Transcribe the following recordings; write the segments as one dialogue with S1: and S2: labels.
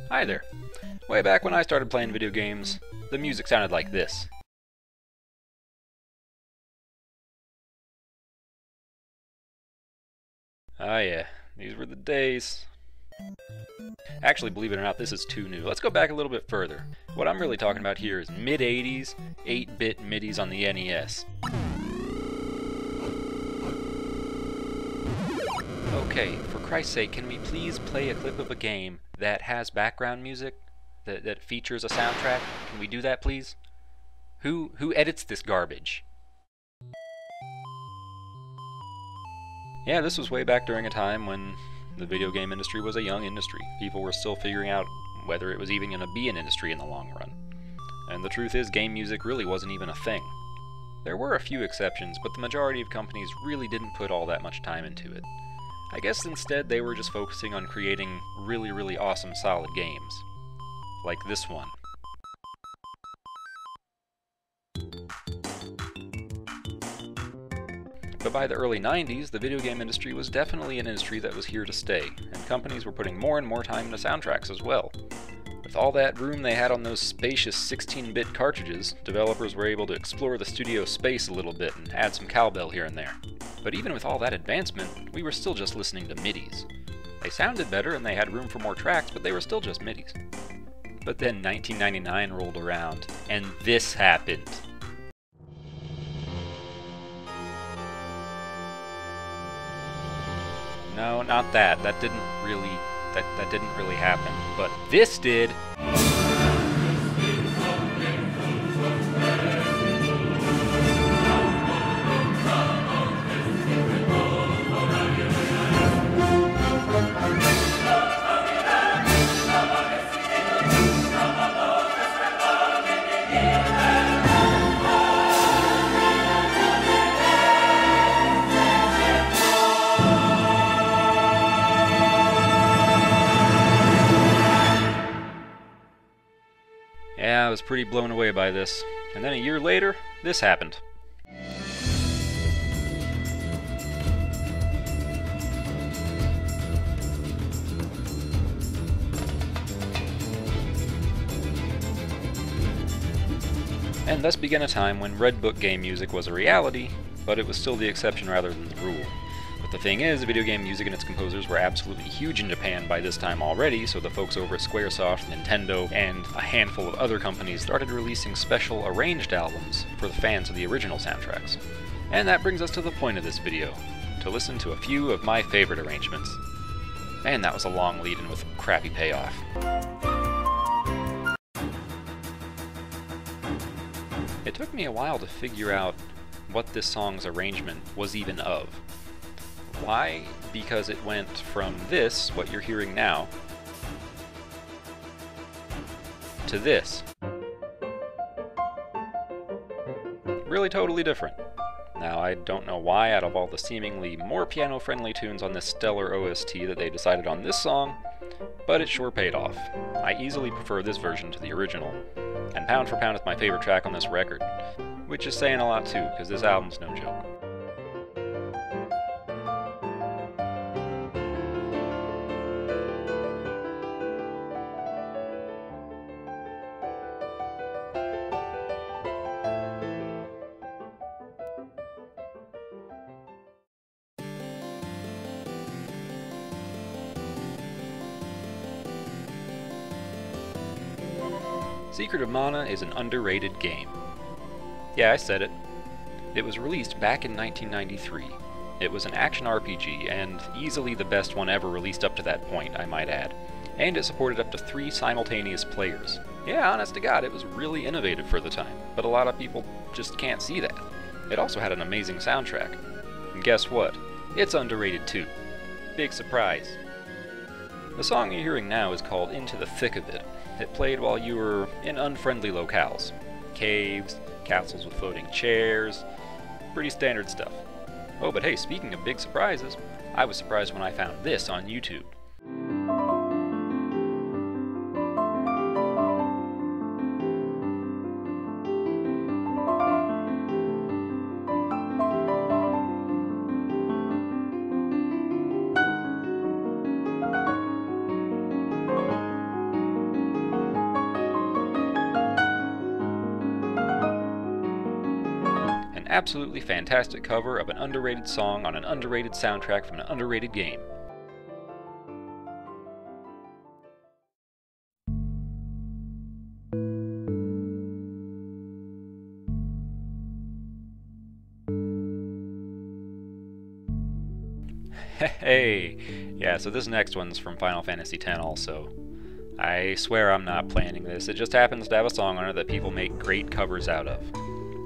S1: Hi there. Way back when I started playing video games, the music sounded like this. Ah yeah, these were the days. Actually, believe it or not, this is too new. Let's go back a little bit further. What I'm really talking about here is mid-80s, 8-bit MIDIs on the NES. Okay, for Christ's sake, can we please play a clip of a game that has background music? That features a soundtrack? Can we do that, please? Who edits this garbage? Yeah, this was way back during a time when the video game industry was a young industry. People were still figuring out whether it was even going to be an industry in the long run. And the truth is, game music really wasn't even a thing. There were a few exceptions, but the majority of companies really didn't put all that much time into it. I guess instead they were just focusing on creating really awesome solid games. Like this one. But by the early 90s, the video game industry was definitely an industry that was here to stay, and companies were putting more and more time into soundtracks as well. With all that room they had on those spacious 16-bit cartridges, developers were able to explore the studio space a little bit and add some cowbell here and there. But even with all that advancement, we were still just listening to MIDIs. They sounded better and they had room for more tracks, but they were still just MIDIs. But then 1999 rolled around, and this happened. No, not that. That didn't really happen. But this did. Yeah, I was pretty blown away by this. And then a year later, this happened. And thus began a time when Red Book game music was a reality, but it was still the exception rather than the rule. But the thing is, video game music and its composers were absolutely huge in Japan by this time already, so the folks over at Squaresoft, Nintendo, and a handful of other companies started releasing special arranged albums for the fans of the original soundtracks. And that brings us to the point of this video, to listen to a few of my favorite arrangements. Man, that was a long lead-in with a crappy payoff. It took me a while to figure out what this song's arrangement was even of. Why? Because it went from this, what you're hearing now, to this. Really totally different. Now, I don't know why, out of all the seemingly more piano-friendly tunes on this stellar OST that they decided on this song, but it sure paid off. I easily prefer this version to the original, and pound for pound it's my favorite track on this record, which is saying a lot too, because this album's no joke. Secret of Mana is an underrated game. Yeah, I said it. It was released back in 1993. It was an action RPG, and easily the best one ever released up to that point, I might add. And it supported up to 3 simultaneous players. Yeah, honest to God, it was really innovative for the time, but a lot of people just can't see that. It also had an amazing soundtrack. And guess what? It's underrated too. Big surprise. The song you're hearing now is called Into the Thick of It. It played while you were in unfriendly locales. Caves, castles with floating chairs, pretty standard stuff. Oh, but hey, speaking of big surprises, I was surprised when I found this on YouTube. absolutely fantastic cover of an underrated song on an underrated soundtrack from an underrated game. Hey! Yeah, so this next one's from Final Fantasy X also. I swear I'm not planning this, it just happens to have a song on it that people make great covers out of.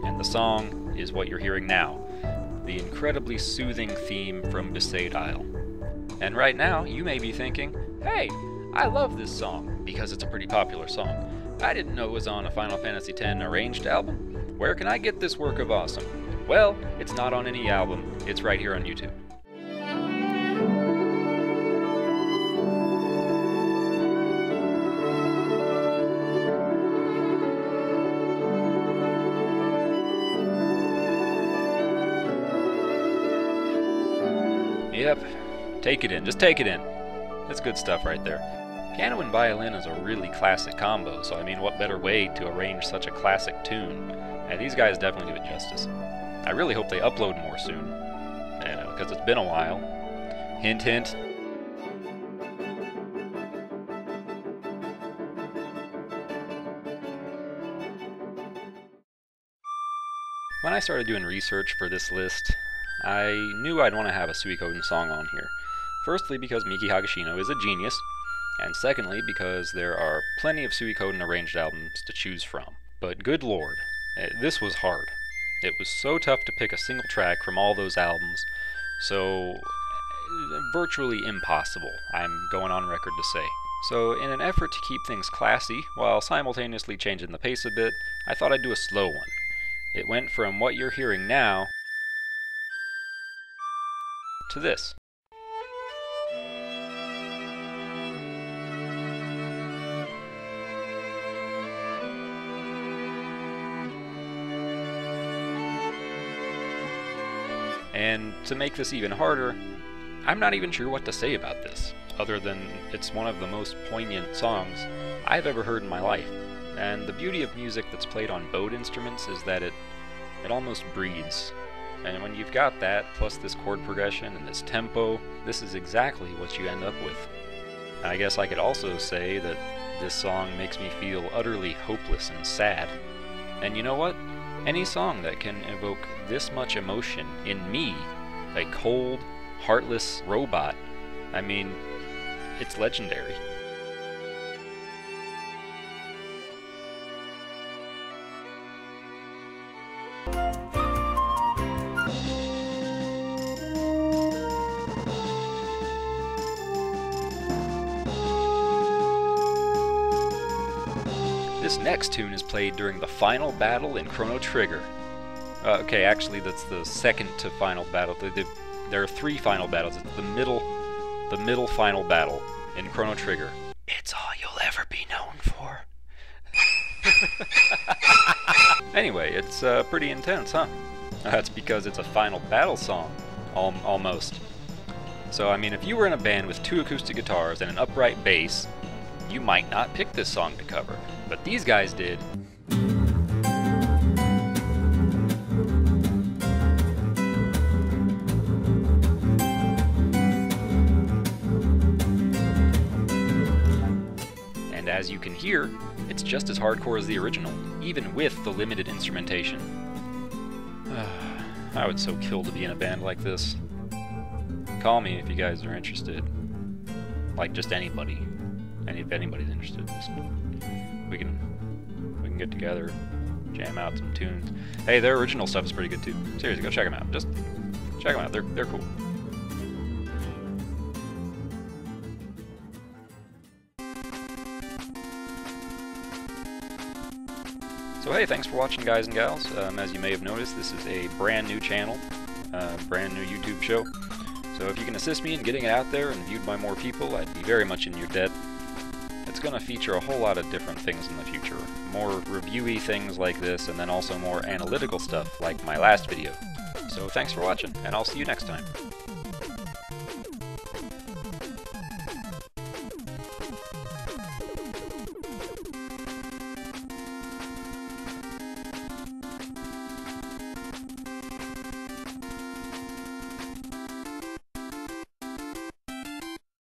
S1: And the song is what you're hearing now, the incredibly soothing theme from Besaid Isle. And right now, you may be thinking, hey, I love this song, because it's a pretty popular song. I didn't know it was on a Final Fantasy X arranged album. Where can I get this work of awesome? Well, it's not on any album, it's right here on YouTube. Yep, take it in, just take it in. That's good stuff right there. Piano and violin is a really classic combo, so I mean, what better way to arrange such a classic tune? And these guys definitely do it justice. I really hope they upload more soon, because it's been a while. Hint, hint. When I started doing research for this list, I knew I'd want to have a Suikoden song on here. Firstly, because Miki Hagashino is a genius, and secondly, because there are plenty of Suikoden arranged albums to choose from. But good lord, this was hard. It was so tough to pick a single track from all those albums, so virtually impossible, I'm going on record to say. So in an effort to keep things classy, while simultaneously changing the pace a bit, I thought I'd do a slow one. It went from what you're hearing now to this. And to make this even harder, I'm not even sure what to say about this, other than it's one of the most poignant songs I've ever heard in my life. And the beauty of music that's played on bowed instruments is that it almost breathes. And when you've got that, plus this chord progression and this tempo, this is exactly what you end up with. I guess I could also say that this song makes me feel utterly hopeless and sad. And you know what? Any song that can evoke this much emotion in me, a cold, heartless robot, I mean, it's legendary. This next tune is played during the final battle in Chrono Trigger. Okay, actually that's the second to final battle. There are 3 final battles. It's the middle final battle in Chrono Trigger. It's all you'll ever be known for. Anyway, it's pretty intense, huh? That's because it's a final battle song, almost. So I mean, if you were in a band with 2 acoustic guitars and an upright bass, you might not pick this song to cover, but these guys did. And as you can hear, it's just as hardcore as the original, even with the limited instrumentation. I would so kill to be in a band like this. Call me if you guys are interested. Like, just anybody. And if anybody's interested, we can get together, jam out some tunes. Hey, their original stuff is pretty good too. Seriously, go check them out. Just check them out. They're cool. So hey, thanks for watching, guys and gals. As you may have noticed, this is a brand new channel, brand new YouTube show. So if you can assist me in getting it out there and viewed by more people, I'd be very much in your debt. It's going to feature a whole lot of different things in the future. More reviewy things like this, and then also more analytical stuff like my last video. So thanks for watching, and I'll see you next time.